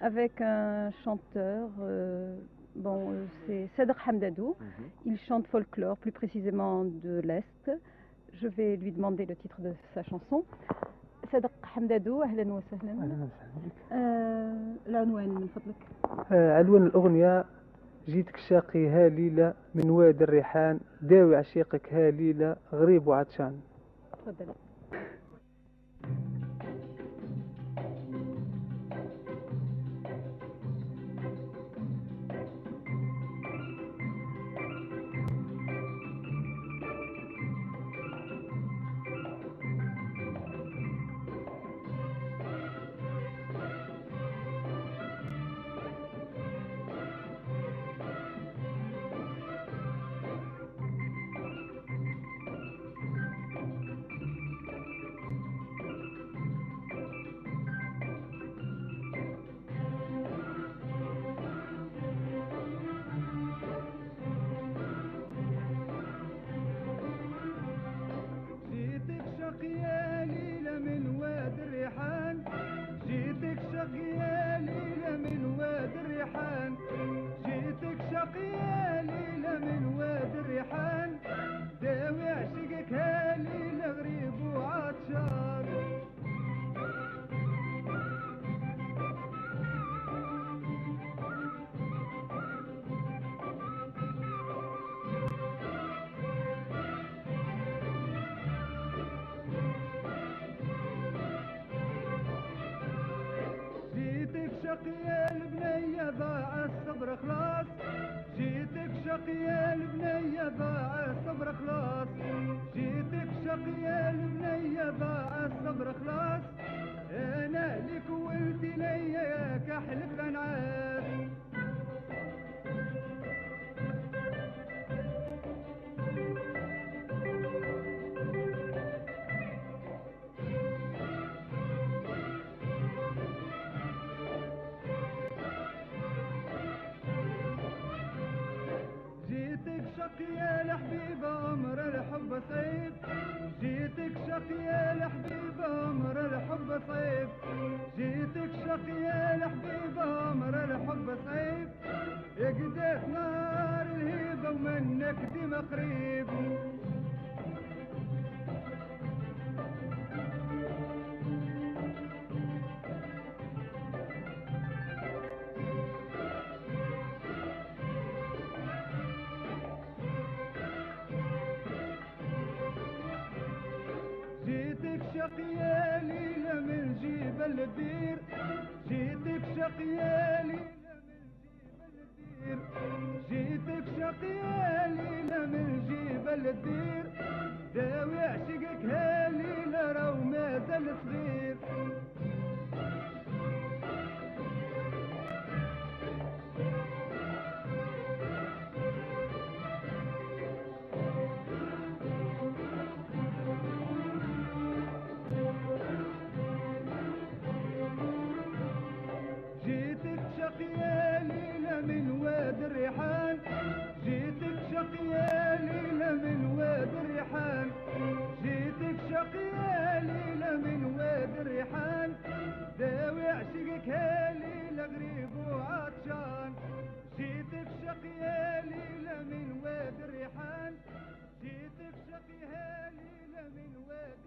avec un chanteur, c'est Cedric Hamdadou. Il chante folklore, plus précisément de l'Est. Je vais lui demander le titre de sa chanson. Cedric Hamdadou، أهلا وسهلا. أهلا وسهلا بك. العنوان من فضلك. عنوان الأغنية: جيتك شاقي هاليلة من واد الريحان، داوي عشيقك هاليلة غريب وعطشان. تفضل. شقيا ليلة من واد الريحان، جيتك شقيا ليلة من واد الريحان، جيتك شقيا ليلة من واد الريحان، داوي عشقك هالليلة غريب وعطشان. شقيا البنية ضاع الصبر خلاص، جيتك شقيا البنية ضاع الصبر خلاص، جيتك شقيا البنية ضاع الصبر خلاص، انا لك وانت ليا يا كحل القنعات. جيتك شقيا الحبيبة عمر الحب صعيب، جيتك شقيا الحبيبة عمر الحب صعيب، جيتك شقيا الحبيبة عمر الحب صعيب، اقدت نار الهيبة ومنك ديما قريب. جيتك شقيا ليلة من جبل الدير، جيتك شقيا ليلة من جبل الدير، جيتك شقيا ليلة من جبل الدير، داوي عشقك هالليلة راهو مازال صغير. جيتك شقيا ليلة من واد الريحان، جيتك شقيا ليلة من واد الريحان، جيتك شقيا ليلة من واد الريحان، داوي عشقك هالليلة غريب وعطشان. جيتك شقيا ليلة من واد الريحان، جيتك شقيا ليلة من واد